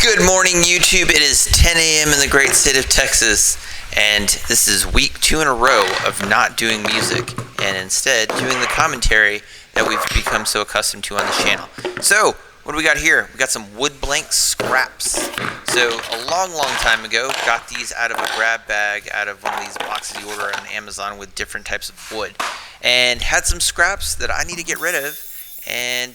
Good morning, YouTube. It is 10 a.m. in the great state of Texas, and this is week 2 in a row of not doing music and instead doing the commentary that we've become so accustomed to on the channel. So, what do we got here? We got some wood blank scraps. So, a long time ago, got these out of a grab bag out of one of these boxes you order on Amazon with different types of wood, and had some scraps that I need to get rid of, and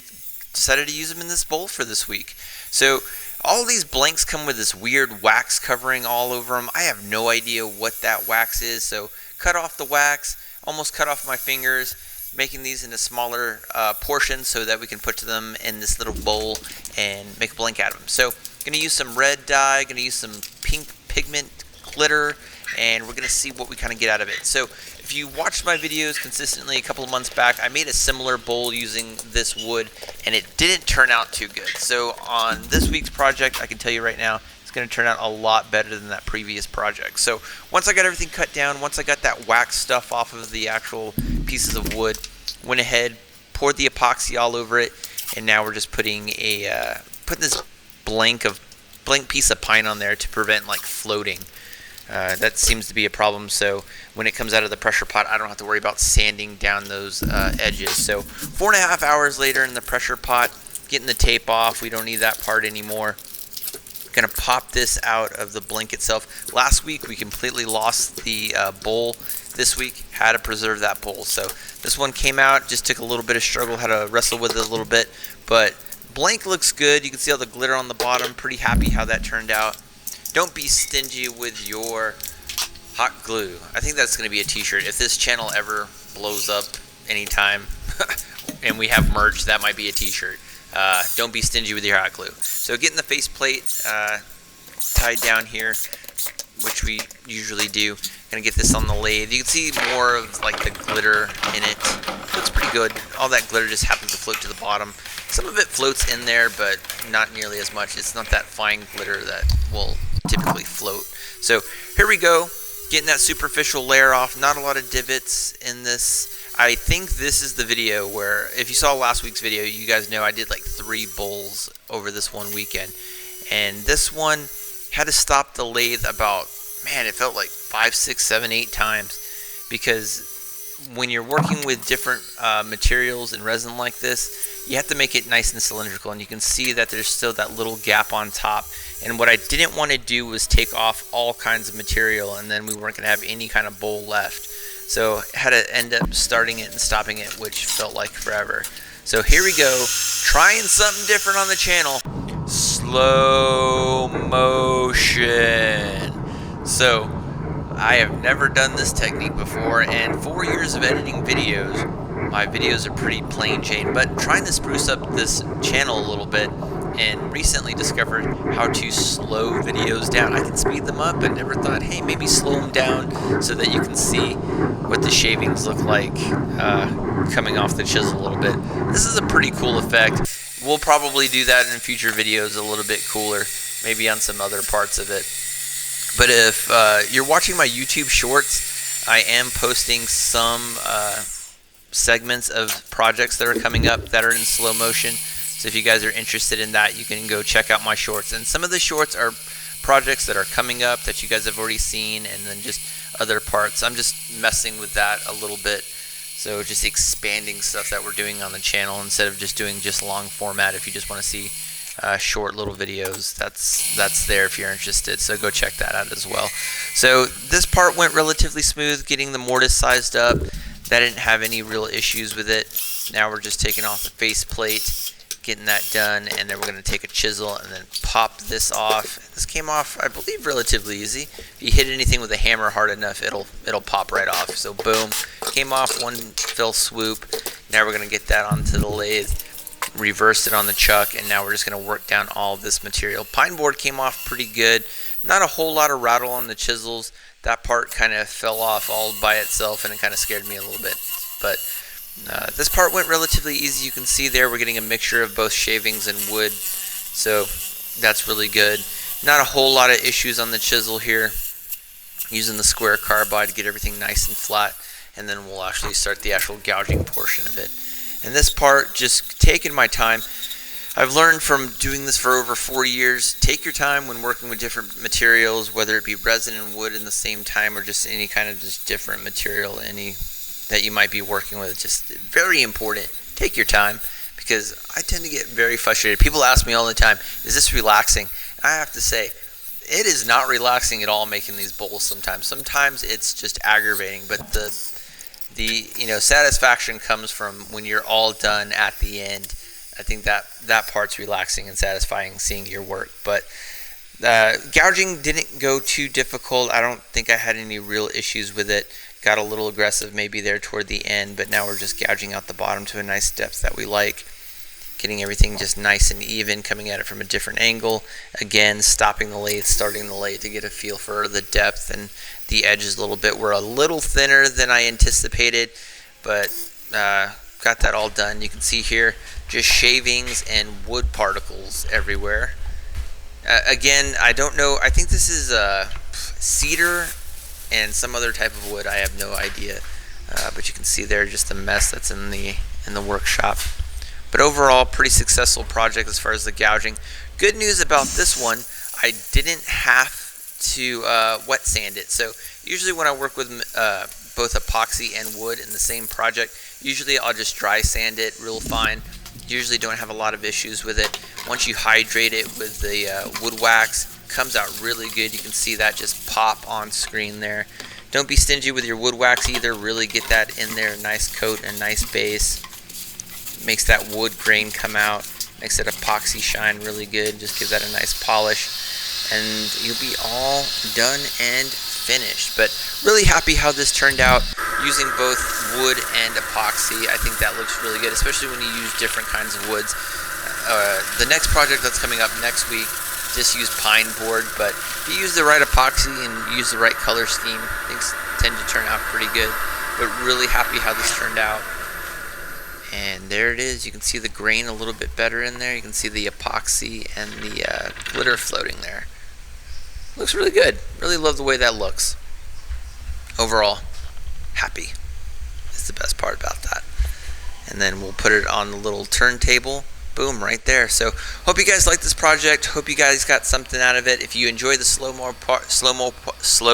decided to use them in this bowl for this week. So, all these blanks come with this weird wax covering all over them. I have no idea what that wax is, so cut off the wax, almost cut off my fingers, making these into smaller portions so that we can put them in this little bowl and make a blank out of them. So, going to use some red dye, going to use some pink pigment glitter, and we're going to see what we kind of get out of it. So, if you watched my videos consistently a couple of months back, I made a similar bowl using this wood, and it didn't turn out too good. So on this week's project, I can tell you right now, it's going to turn out a lot better than that previous project. So once I got everything cut down, once I got that wax stuff off of the actual pieces of wood, went ahead, poured the epoxy all over it, and now we're just putting this blank piece of pine on there to prevent like floating. That seems to be a problem, so when it comes out of the pressure pot, I don't have to worry about sanding down those edges. So 4.5 hours later in the pressure pot, getting the tape off. We don't need that part anymore. Gonna pop this out of the blank itself. Last week we completely lost the bowl. This week had to preserve that bowl. So this one came out, just took a little bit of struggle, had to wrestle with it a little bit, but blank looks good. You can see all the glitter on the bottom. Pretty happy how that turned out. Don't be stingy with your hot glue. I think that's going to be a t-shirt. If this channel ever blows up anytime and we have merch, that might be a t-shirt. Don't be stingy with your hot glue. So getting the faceplate tied down here, which we usually do. Going to get this on the lathe. You can see more of like the glitter in it. Looks pretty good. All that glitter just happens to float to the bottom. Some of it floats in there, but not nearly as much. It's not that fine glitter that will typically float. So here we go, getting that superficial layer off. Not a lot of divots in this. I think this is the video where, if you saw last week's video, you guys know I did like 3 bowls over this one weekend, and this one had to stop the lathe about, man, it felt like 5, 6, 7, 8 times, because when you're working with different materials and resin like this, you have to make it nice and cylindrical, and you can see that there's still that little gap on top. And what I didn't want to do was take off all kinds of material, and then we weren't going to have any kind of bowl left. So I had to end up starting it and stopping it, which felt like forever. So here we go, trying something different on the channel. Slow motion. So I have never done this technique before, and 4 years of editing videos, my videos are pretty plain Jane, but trying to spruce up this channel a little bit, and recently discovered how to slow videos down. I can speed them up, but never thought, hey, maybe slow them down so that you can see what the shavings look like coming off the chisel a little bit. This is a pretty cool effect. We'll probably do that in future videos a little bit cooler, maybe on some other parts of it. But if you're watching my YouTube shorts, I am posting some segments of projects that are coming up that are in slow motion. So if you guys are interested in that, you can go check out my shorts. And some of the shorts are projects that are coming up that you guys have already seen, and then just other parts. I'm just messing with that a little bit. So just expanding stuff that we're doing on the channel instead of just doing just long format. If you just want to see short little videos, that's there if you're interested, so go check that out as well. So this part went relatively smooth, getting the mortise sized up. That didn't have any real issues with it. Now we're just taking off the faceplate, getting that done, and then we're going to take a chisel and then pop this off. This came off, I believe, relatively easy. If you hit anything with a hammer hard enough, it'll pop right off. So boom, came off one fell swoop. Now we're going to get that onto the lathe, reversed it on the chuck, and now we're just going to work down all of this material. Pine board came off pretty good. Not a whole lot of rattle on the chisels. That part kind of fell off all by itself, and it kind of scared me a little bit. But this part went relatively easy. You can see there we're getting a mixture of both shavings and wood, so that's really good. Not a whole lot of issues on the chisel here. Using the square carbide to get everything nice and flat, and then we'll actually start the actual gouging portion of it. And this part, just taking my time. I've learned from doing this for over 4 years, take your time when working with different materials, whether it be resin and wood in the same time or just any kind of just different material, any that you might be working with. Just very important. Take your time, because I tend to get very frustrated. People ask me all the time, is this relaxing? I have to say, it is not relaxing at all making these bowls sometimes. Sometimes it's just aggravating, but the satisfaction comes from when you're all done at the end. I think that part's relaxing and satisfying, seeing your work. But gouging didn't go too difficult. I don't think I had any real issues with it. Got a little aggressive maybe there toward the end, but now we're just gouging out the bottom to a nice depth that we like. Getting everything just nice and even, coming at it from a different angle. Again, stopping the lathe, starting the lathe to get a feel for the depth and the edges a little bit. We're a little thinner than I anticipated, but got that all done. You can see here just shavings and wood particles everywhere. Again, I don't know. I think this is cedar and some other type of wood. I have no idea, but you can see there just the mess that's in the workshop. But overall, pretty successful project as far as the gouging. Good news about this one, I didn't have to wet sand it. So usually when I work with both epoxy and wood in the same project, usually I'll just dry sand it real fine. Usually don't have a lot of issues with it. Once you hydrate it with the wood wax, comes out really good. You can see that just pop on screen there. Don't be stingy with your wood wax either. Really get that in there, nice coat and nice base. Makes that wood grain come out. Makes that epoxy shine really good. Just gives that a nice polish. And you'll be all done and finished. But really happy how this turned out using both wood and epoxy. I think that looks really good, especially when you use different kinds of woods. The next project that's coming up next week, just use pine board, but if you use the right epoxy and use the right color scheme, things tend to turn out pretty good. But really happy how this turned out. And there it is. You can see the grain a little bit better in there. You can see the epoxy and the glitter floating there. Looks really good. Really love the way that looks. Overall, happy. That's the best part about that. And then we'll put it on the little turntable. Boom, right there. So hope you guys like this project. Hope you guys got something out of it. If you enjoy the slow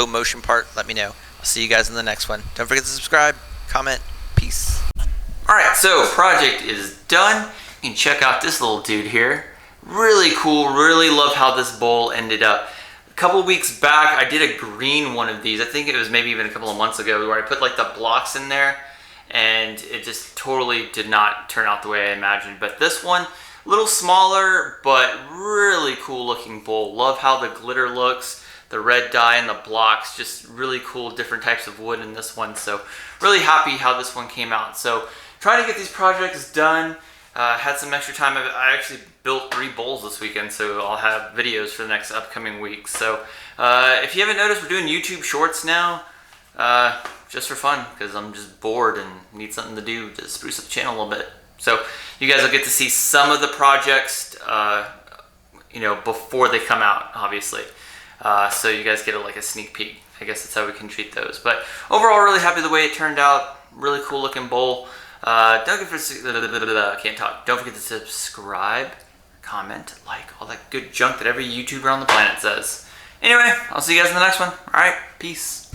motion part, let me know. I'll see you guys in the next one. Don't forget to subscribe, comment. Peace. Alright, so project is done. You can check out this little dude here. Really cool. Really love how this bowl ended up. A couple weeks back, I did a green one of these. I think it was maybe even a couple of months ago, where I put like the blocks in there, and it just totally did not turn out the way I imagined. But this one, a little smaller, but really cool looking bowl. Love how the glitter looks, the red dye and the blocks, just really cool different types of wood in this one. So really happy how this one came out. So trying to get these projects done. Had some extra time. I actually built 3 bowls this weekend, so I'll have videos for the next upcoming weeks. So if you haven't noticed, we're doing YouTube Shorts now, just for fun, because I'm just bored and need something to do to spruce up the channel a little bit. So you guys will get to see some of the projects, before they come out, obviously. So you guys get like a sneak peek. I guess that's how we can treat those. But overall, really happy the way it turned out. Really cool looking bowl. Don't forget to subscribe, comment, like, all that good junk that every YouTuber on the planet says. Anyway, I'll see you guys in the next one. Alright, peace.